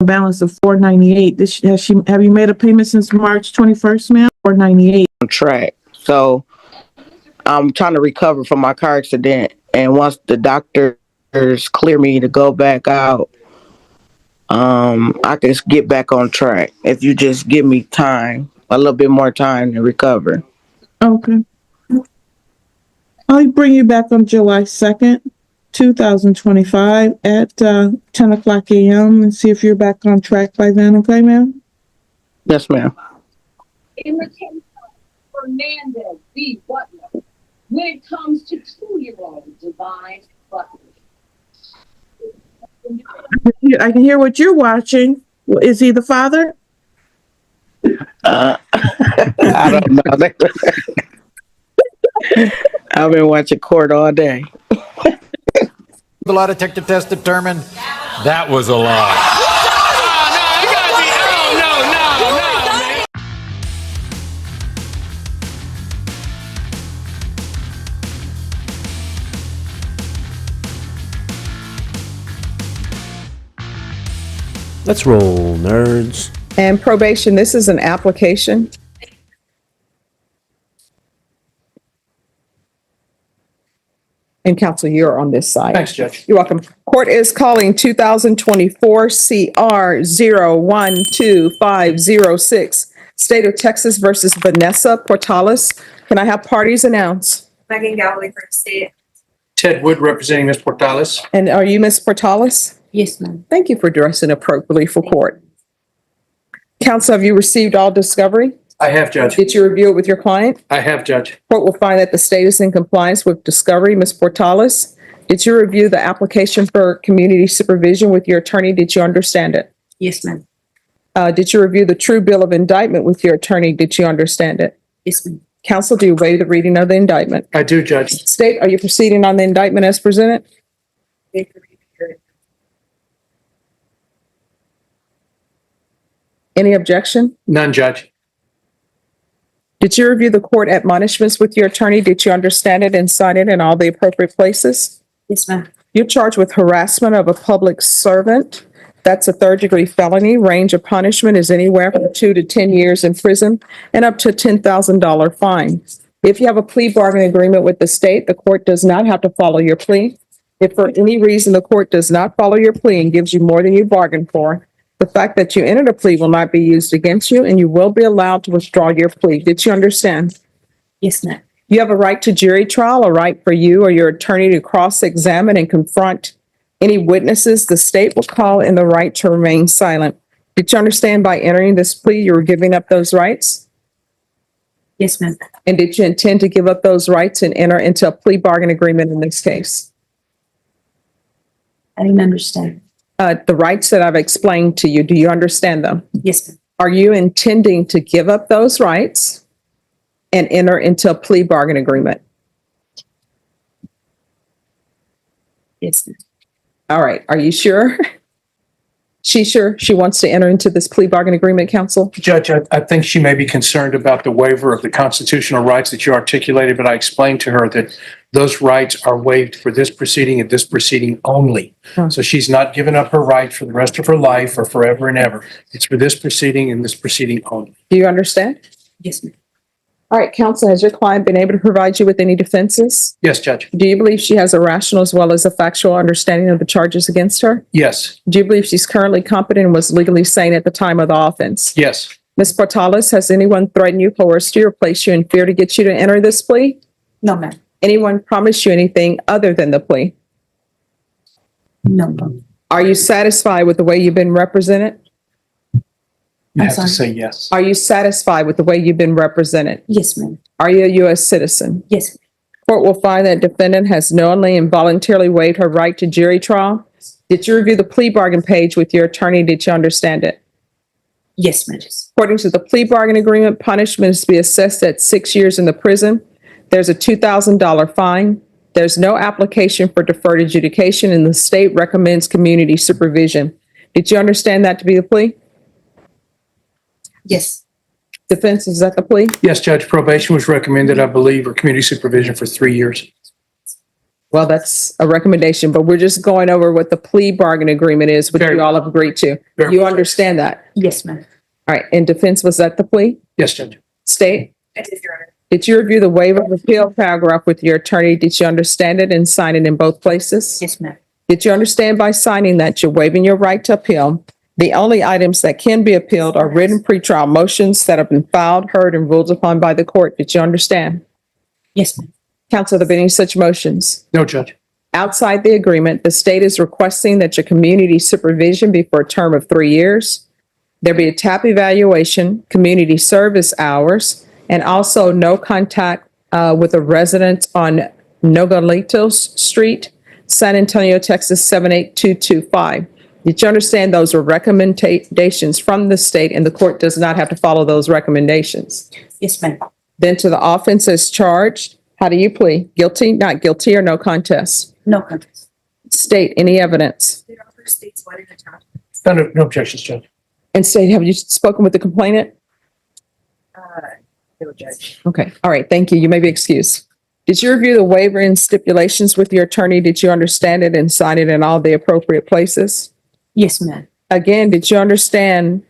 a balance of $498. Have you made a payment since March 21st, ma'am? $498. On track. So I'm trying to recover from my car accident, and once the doctors clear me to go back out, I can get back on track if you just give me time, a little bit more time to recover. Okay. I'll bring you back on July 2nd, 2025 at 10 o'clock a.m. and see if you're back on track by then. Okay, ma'am? Yes, ma'am. In the case of Fernandez v. Butler, when it comes to 2-year-old Divine Butler. I can hear what you're watching. Is he the father? I don't know. I've been watching court all day. The lie detector test determined that was a lie. Let's roll, nerds. And probation, this is an application. And counsel, you're on this side. Thanks, Judge. You're welcome. Court is calling 2024 CR 012506, State of Texas versus Vanessa Portales. Can I have parties announce? Megan Galloway for the state. Ted Wood representing Ms. Portales. And are you Ms. Portales? Yes, ma'am. Thank you for dressing appropriately for court. Counsel, have you received all discovery? I have, Judge. Did you review it with your client? I have, Judge. Court will find that the state is in compliance with discovery. Ms. Portales, did you review the application for community supervision with your attorney? Did you understand it? Yes, ma'am. Did you review the true bill of indictment with your attorney? Did you understand it? Yes, ma'am. Counsel, do you waive the reading of the indictment? I do, Judge. State, are you proceeding on the indictment as presented? Any objection? None, Judge. Did you review the court admonishments with your attorney? Did you understand it and sign it in all the appropriate places? Yes, ma'am. You're charged with harassment of a public servant. That's a third-degree felony. Range of punishment is anywhere from 2 to 10 years in prison and up to a $10,000 fine. If you have a plea bargaining agreement with the state, the court does not have to follow your plea. If for any reason the court does not follow your plea and gives you more than you bargained for, the fact that you entered a plea will not be used against you, and you will be allowed to withdraw your plea. Did you understand? Yes, ma'am. You have a right to jury trial, a right for you or your attorney to cross-examine and confront any witnesses the state will call, and the right to remain silent. Did you understand by entering this plea you were giving up those rights? Yes, ma'am. And did you intend to give up those rights and enter into a plea bargain agreement in this case? I didn't understand. The rights that I've explained to you, do you understand them? Yes, ma'am. Are you intending to give up those rights and enter into a plea bargain agreement? Yes, ma'am. All right. Are you sure? She's sure she wants to enter into this plea bargain agreement, counsel? Judge, I think she may be concerned about the waiver of the constitutional rights that you articulated, but I explained to her that those rights are waived for this proceeding and this proceeding only. Hmm. So she's not given up her rights for the rest of her life or forever and ever. It's for this proceeding and this proceeding only. Do you understand? Yes, ma'am. All right, counsel, has your client been able to provide you with any defenses? Yes, Judge. Do you believe she has a rational as well as a factual understanding of the charges against her? Yes. Do you believe she's currently competent and was legally sane at the time of the offense? Yes. Ms. Portales, has anyone threatened you, coerced you, or placed you in fear to get you to enter this plea? No, ma'am. Anyone promised you anything other than the plea? No, ma'am. Are you satisfied with the way you've been represented? You I'm have to sorry. say yes. Are you satisfied with the way you've been represented? Yes, ma'am. Are you a U.S. citizen? Yes. Court will find that defendant has knowingly and voluntarily waived her right to jury trial. Did you review the plea bargain page with your attorney? Did you understand it? Yes, ma'am. According to the plea bargain agreement, punishment is to be assessed at 6 years in the prison. There's a $2,000 fine. There's no application for deferred adjudication, and the state recommends community supervision. Did you understand that to be the plea? Yes. Defense, is that the plea? Yes, Judge. Probation was recommended, I believe, or community supervision for 3 years. Well, that's a recommendation, but we're just going over what the plea bargain agreement is, which Very you all have agreed to. Very You well. understand that? Yes, ma'am. All right. In defense, was that the plea? Yes, Judge. State? I did, Your Honor. Did you review the waiver of appeal paragraph with your attorney? Did you understand it and sign it in both places? Yes, ma'am. Did you understand by signing that you're waiving your right to appeal? The only items that can be appealed are written pretrial motions that have been filed, heard, and ruled upon by the court. Did you understand? Yes, ma'am. Counsel, have there been any such motions? No, Judge. Outside the agreement, the state is requesting that your community supervision be for a term of 3 years. There be a TAP evaluation, community service hours, and also no contact with a resident on Nogalitos Street, San Antonio, Texas 78225. Did you understand those are recommendations from the state and the court does not have to follow those recommendations? Yes, ma'am. Then to the offense as charged, how do you plead? Guilty, not guilty, or no contest? No contest. State any evidence. No objections, Judge. And state, have you spoken with the complainant? No, Judge. Okay, all right, thank you. You may be excused. Did you review the waiver and stipulations with your attorney? Did you understand it and sign it in all the appropriate places? Yes, ma'am. Again, did you understand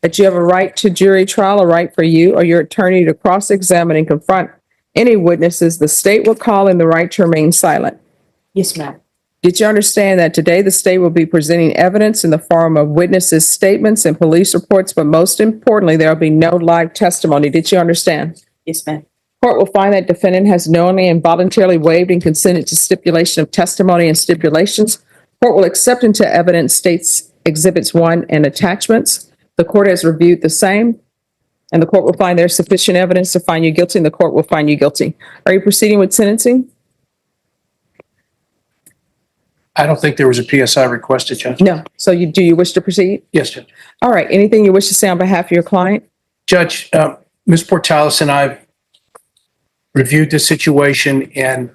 that you have a right to jury trial, a right for you or your attorney to cross-examine and confront any witnesses the state will call and the right to remain silent? Yes, ma'am. Did you understand that today the state will be presenting evidence in the form of witnesses' statements and police reports, but most importantly, there will be no live testimony? Did you understand? Yes, ma'am. Court will find that defendant has knowingly and voluntarily waived and consented to stipulation of testimony and stipulations. Court will accept into evidence states exhibits 1 and attachments. The court has reviewed the same, and the court will find there's sufficient evidence to find you guilty, and the court will find you guilty. Are you proceeding with sentencing? I don't think there was a PSI requested, Judge. No. So do you wish to proceed? Yes, Judge. All right. Anything you wish to say on behalf of your client? Judge, Ms. Portales and I reviewed the situation, and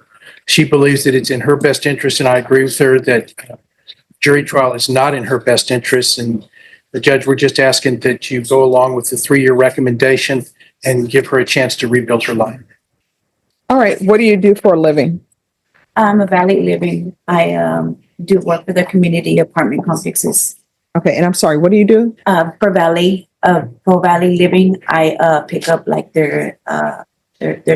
she believes that it's in her best interest, and I agree with her that jury trial is not in her best interest. And the judge, we're just asking that you go along with the 3-year recommendation and give her a chance to rebuild her life. All right. What do you do for a living? I'm a Valley Living. I do work for the community apartment complexes. Okay. And I'm sorry, what do you do? For Valley Living, I pick up like their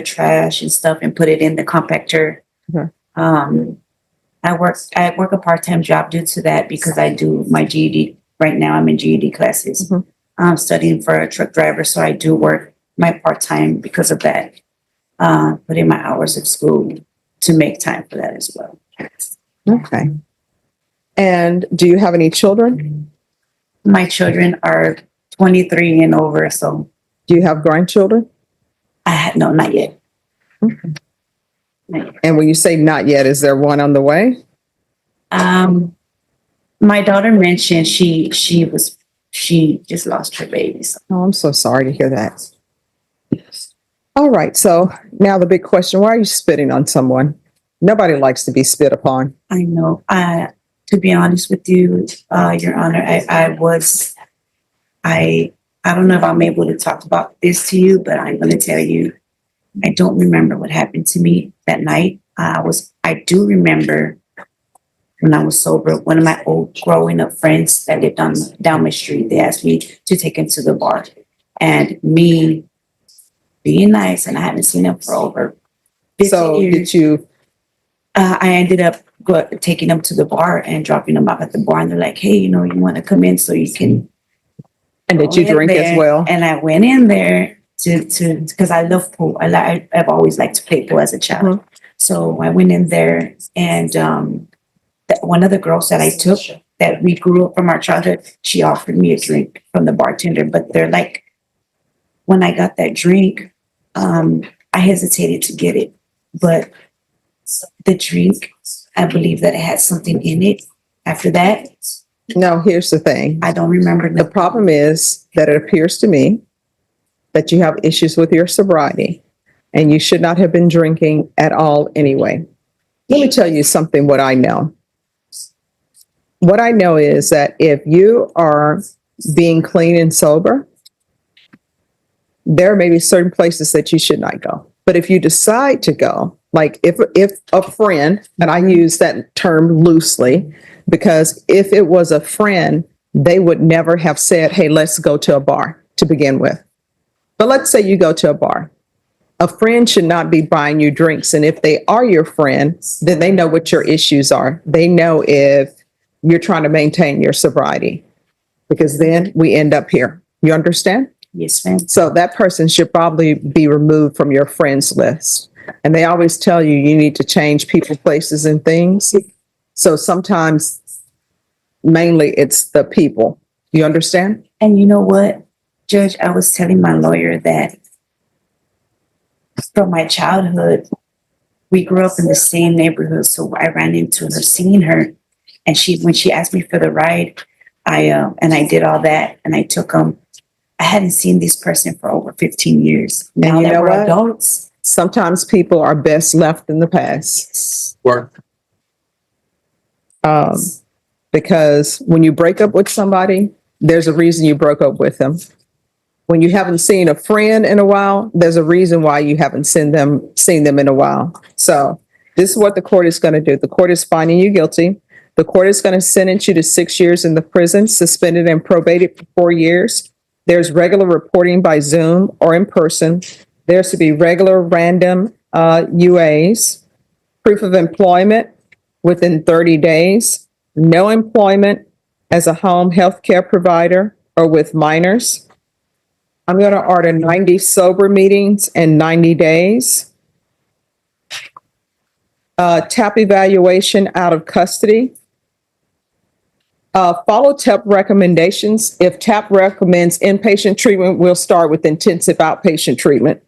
trash and stuff and put it in the compactor. Okay. I work a part-time job due to that because I do my GED. Right now I'm in GED classes. Mhm. I'm studying for a truck driver, so I do work my part-time because of that. Put in my hours of school to make time for that as well. Okay. And do you have any children? My children are 23 and over, so Do you have grandchildren? no, not yet. Okay. Not yet. And when you say not yet, is there one on the way? My daughter mentioned she just lost her baby. So Oh, I'm so sorry to hear that. All right. So now the big question, why are you spitting on someone? Nobody likes to be spit upon. I know. To be honest with you, Your Honor, I don't know if I'm able to talk about this to you, but I'm going to tell you, I don't remember what happened to me that night. I do remember when I was sober, one of my old growing up friends that lived down my street, they asked me to take him to the bar. And me being nice, and I hadn't seen him for over 50 So years. did you, I ended up taking them to the bar and dropping them off at the bar. And they're like, hey, you want to come in so you can. and did you go in drink there. as well? And I went in there because I love pool. I've always liked to play pool as a child. Mhm. So I went in there, and one of the girls that I took that we grew up from our childhood, she offered me a drink from the bartender. But they're like, when I got that drink, I hesitated to get it, but the drink, I believe that it had something in it. After that, No, here's the thing. I don't remember. The problem is that it appears to me that you have issues with your sobriety and you should not have been drinking at all anyway. Let me tell you something, what I know. What I know is that if you are being clean and sober, there may be certain places that you should not go. But if you decide to go, Like if a friend, and I use that term loosely, because if it was a friend, they would never have said, hey, let's go to a bar to begin with. But let's say you go to a bar. A friend should not be buying you drinks. And if they are your friend, then they know what your issues are. They know if you're trying to maintain your sobriety, because then we end up here. You understand? Yes, ma'am. So that person should probably be removed from your friends list. And they always tell you, you need to change people, places, and things. So sometimes, mainly, it's the people. You understand? And you know what, Judge, I was telling my lawyer that from my childhood, we grew up in the same neighborhood. So I ran into her, seeing her, and when she asked me for the ride, I did all that, and I took them. I hadn't seen this person for over 15 years. Now you that know we're what? adults. Sometimes people are best left in the past. Word. Because when you break up with somebody, there's a reason you broke up with them. When you haven't seen a friend in a while, there's a reason why you haven't seen them in a while. So this is what the court is going to do. The court is finding you guilty. The court is going to sentence you to 6 years in the prison, suspended and probated for 4 years. There's regular reporting by Zoom or in person. There's to be regular random UAs, proof of employment within 30 days, no employment as a home health care provider or with minors. I'm going to order 90 sober meetings in 90 days. TAP evaluation out of custody. Follow TAP recommendations. If TAP recommends inpatient treatment, we'll start with intensive outpatient treatment.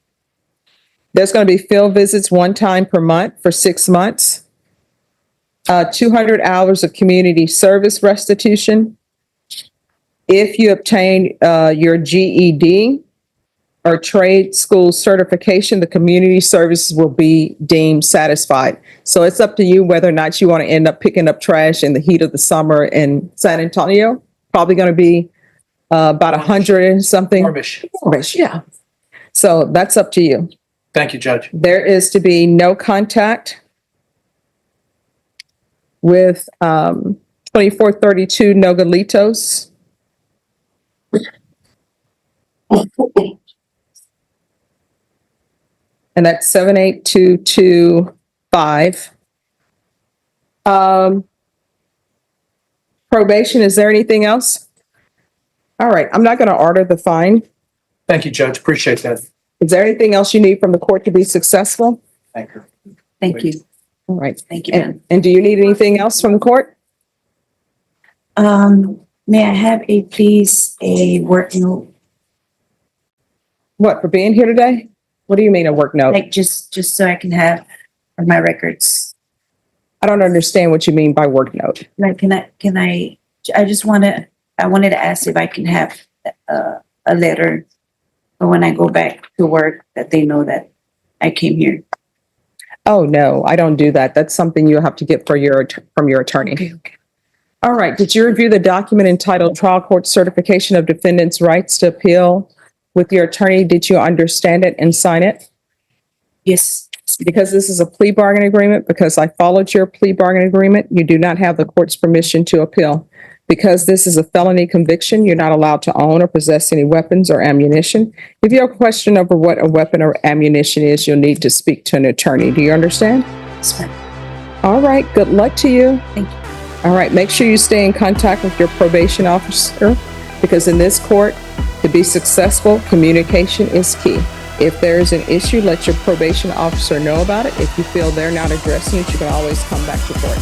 There's going to be field visits 1 time per month for 6 months. 200 hours of community service restitution. If you obtain your GED or trade school certification, the community services will be deemed satisfied. So it's up to you whether or not you want to end up picking up trash in the heat of the summer in San Antonio. Probably going to be about 100 and something. Warmish. Yeah. So that's up to you. Thank you, Judge. There is to be no contact with 2432 Nogalitos. And that's 78225. Probation, is there anything else? All right, I'm not going to order the fine. Thank you, Judge. Appreciate that. Is there anything else you need from the court to be successful? Thank you. Thank you. All right. Thank you, ma'am. And do you need anything else from the court? May I have a work note? What, for being here today? What do you mean a work note? Like just so I can have for my records. I don't understand what you mean by work note. Like, I wanted to ask if I can have a letter for when I go back to work that they know that I came here. Oh, no, I don't do that. That's something you have to get from your attorney. Okay. All right. Did you review the document entitled Trial Court Certification of Defendant's Rights to Appeal with your attorney? Did you understand it and sign it? Yes. Because this is a plea bargain agreement, because I followed your plea bargain agreement, you do not have the court's permission to appeal. Because this is a felony conviction, you're not allowed to own or possess any weapons or ammunition. If you have a question over what a weapon or ammunition is, you'll need to speak to an attorney. Do you understand? Yes, ma'am. All right. Good luck to you. Thank you. All right. Make sure you stay in contact with your probation officer, because in this court, to be successful, communication is key. If there is an issue, let your probation officer know about it. If you feel they're not addressing it, you can always come back to court.